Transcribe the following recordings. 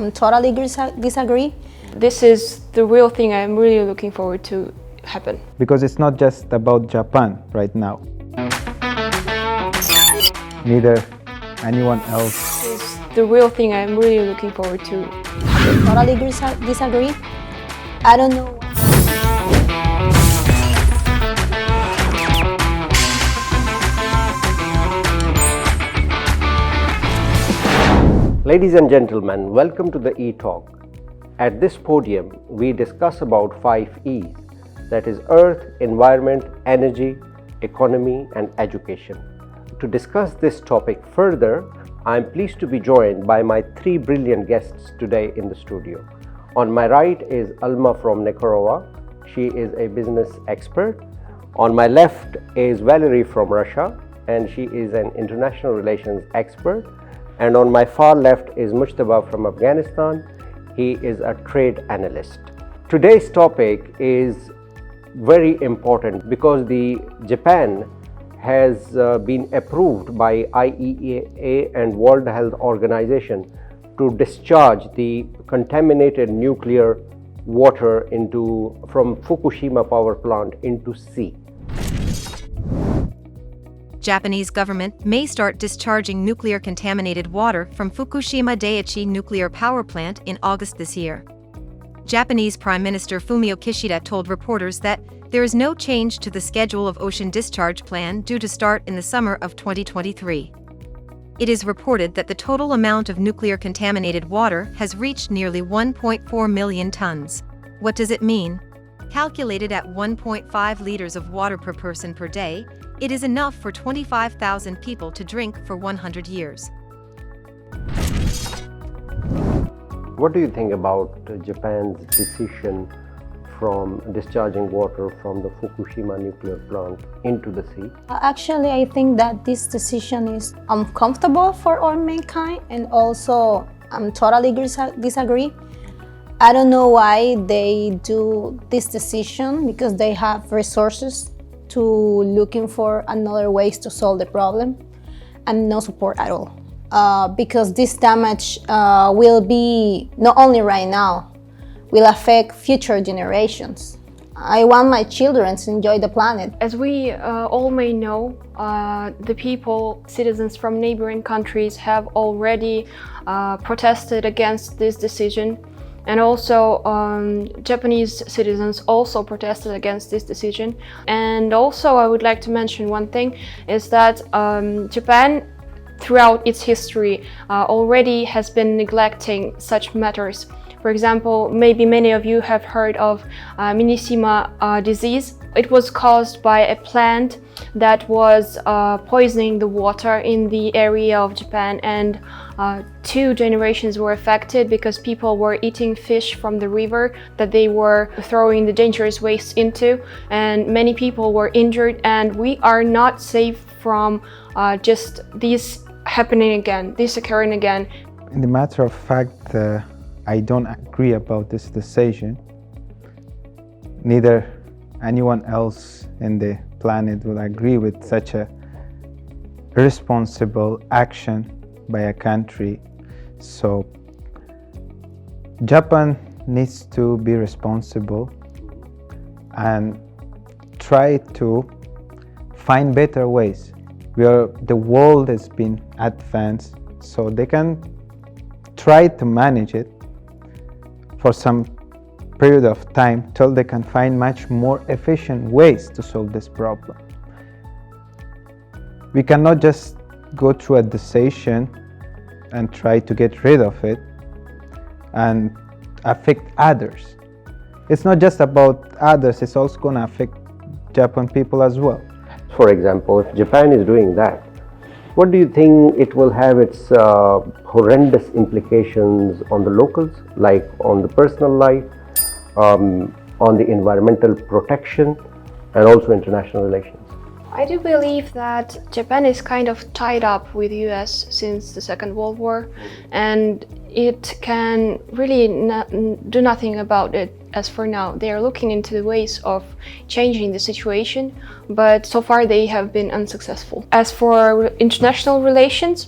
totally disagree. This is the real thing I'm really looking forward to happen. Because it's not just about Japan right now. Neither anyone else. This is the real thing I'm really looking forward to happen. Totally disagree. I don't know. Ladies and gentlemen, welcome to the E-Talk. At this podium, we discuss about 5 E's, that is Earth, Environment, Energy, Economy and Education. To discuss this topic further, I am pleased to be joined by my 3 brilliant guests today in the studio. On my right is Alma from Nicaragua. She is a business expert. On my left is Valerie from Russia, and she is an international relations expert. And on my far left is Mujtaba from Afghanistan. He is a trade analyst. Today's topic is very important because Japan has been approved by IAEA and World Health Organization to discharge the contaminated nuclear water from Fukushima power plant into sea. Japanese government may start discharging nuclear contaminated water from Fukushima Daiichi nuclear power plant in August this year. Japanese Prime Minister Fumio Kishida told reporters that there is no change to the schedule of ocean discharge plan due to start in the summer of 2023. It is reported that the total amount of nuclear contaminated water has reached nearly 1.4 million tons. What does it mean? Calculated at 1.5 liters of water per person per day, it is enough for 25,000 people to drink for 100 years. What do you think about Japan's decision from discharging water from the Fukushima nuclear plant into the sea? Actually, I think that this decision is uncomfortable for all mankind, and also totally disagree. I don't know why they do this decision, because they have resources to looking for another ways to solve the problem, and no support at all. Because this damage will be not only right now, will affect future generations. I want my children to enjoy the planet. As we all may know, the citizens from neighboring countries have already protested against this decision. And also Japanese citizens also protested against this decision. And also I would like to mention one thing, is that Japan throughout its history already has been neglecting such matters. For example, maybe many of you have heard of Minishima disease. It was caused by a plant that was poisoning the water in the area of Japan, and 2 generations were affected because people were eating fish from the river that they were throwing the dangerous waste into, and many people were injured, and we are not safe from just this happening again, this occurring again. In the matter of fact, I don't agree about this decision. Neither anyone else in the planet will agree with such a responsible action by a country. So Japan needs to be responsible and try to find better ways. The world has been advanced, so they can try to manage it for some period of time till they can find much more efficient ways to solve this problem. We cannot just go through a decision and try to get rid of it and affect others. It's not just about others, it's also going to affect Japan people as well. For example, if Japan is doing that, what do you think it will have its horrendous implications on the locals, like on the personal life, on the environmental protection, and also international relations? I do believe that Japan is kind of tied up with the US since the Second World War, and it can really do nothing about it as for now. They are looking into the ways of changing the situation, but so far they have been unsuccessful. As for international relations,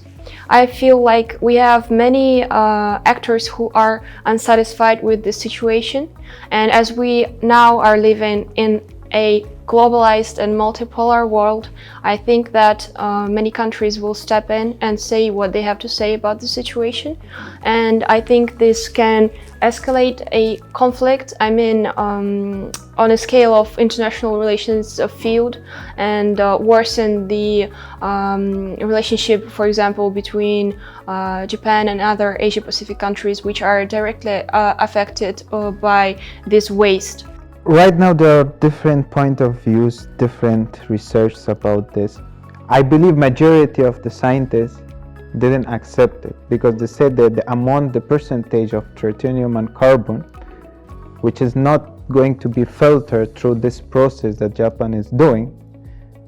I feel like we have many actors who are unsatisfied with this situation, and as we now are living in a globalized and multipolar world, I think that many countries will step in and say what they have to say about the situation, and I think this can escalate a conflict, I mean, on a scale of international relations field, and worsen the relationship, for example, between Japan and other Asia-Pacific countries which are directly affected by this waste. Right now there are different point of views, different research about this. I believe majority of the scientists didn't accept it because they said that the percentage of tritonium and carbon, which is not going to be filtered through this process that Japan is doing,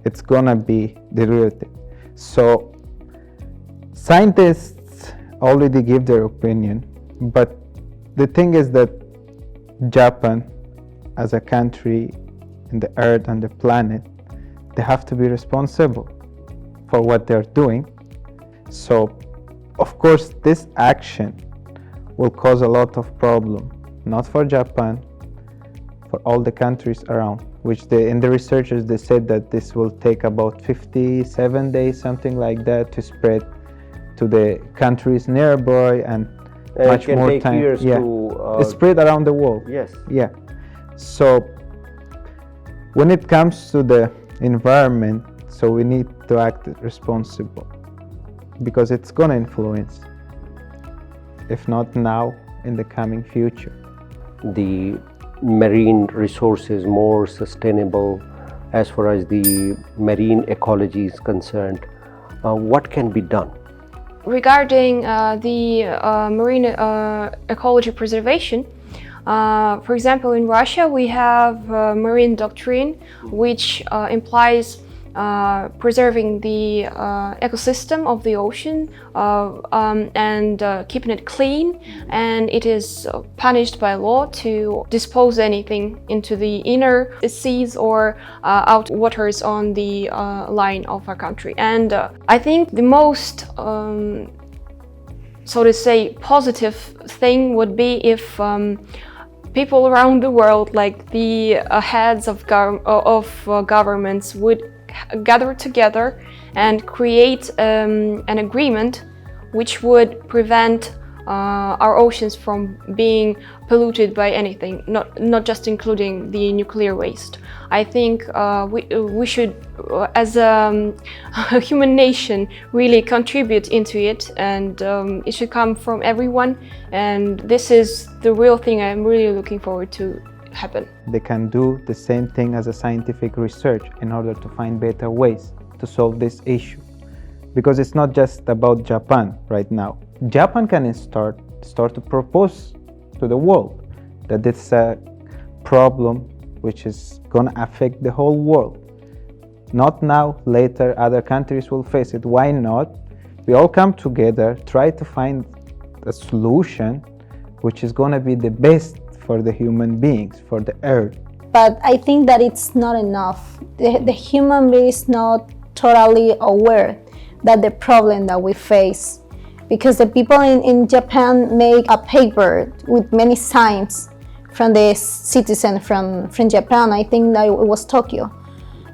it's gonna be diluted. So scientists already give their opinion, but the thing is that Japan as a country in the earth and the planet, they have to be responsible for what they're doing. So of course this action will cause a lot of problem, not for Japan, for all the countries around, which in the researchers they said that this will take about 57 days, something like that, to spread to the countries nearby, and much more take time. Years yeah, to spread around the world. Yes. Yeah. So when it comes to the environment, so we need to act responsible because it's going to influence, if not now, in the coming future. The marine resources more sustainable as far as the marine ecology is concerned. What can be done? Regarding the marine ecology preservation, for example, in Russia we have marine doctrine, which implies preserving the ecosystem of the ocean and keeping it clean, and it is punished by law to dispose anything into the inner seas or out waters on the line of our country. And I think the most so to say positive thing would be if people around the world, like the heads of governments, would gather together and create an agreement which would prevent our oceans from being polluted by anything, not just including the nuclear waste. I think we should, as a human nation, really contribute into it, and it should come from everyone, and this is the real thing I'm really looking forward to happen. They can do the same thing as a scientific research in order to find better ways to solve this issue, because it's not just about Japan right now. Japan can start to propose to the world that this is a problem which is going to affect the whole world. Not now, later other countries will face it. Why not? We all come together, try to find a solution which is going to be the best for the human beings, for the earth. But I think that it's not enough. The human being is not totally aware that the problem that we face, because the people in Japan make a paper with many signs from the citizen from Japan. I think that it was Tokyo,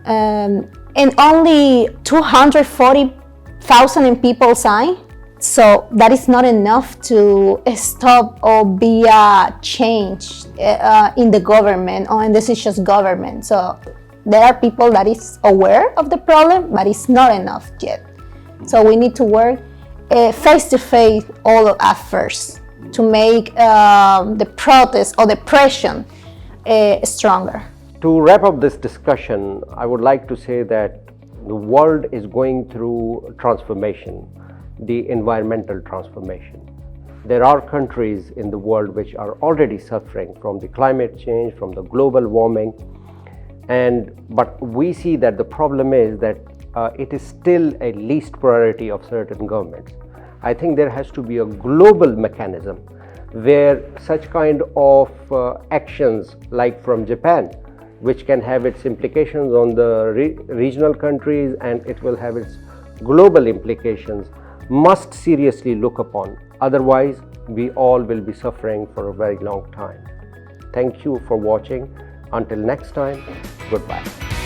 and only 240,000 people signed. So that is not enough to stop or be a change in the government or in the decisions government. So there are people that is aware of the problem, but it's not enough yet. So we need to work face to face all of us first to make the protest or the pressure stronger. To wrap up this discussion, I would like to say that the world is going through transformation, the environmental transformation. There are countries in the world which are already suffering from the climate change, from the global warming, but we see that the problem is that it is still a least priority of certain governments. I think there has to be a global mechanism where such kind of actions, like from Japan, which can have its implications on the regional countries, and it will have its global implications, must seriously look upon. Otherwise, we all will be suffering for a very long time. Thank you for watching. Until next time, goodbye.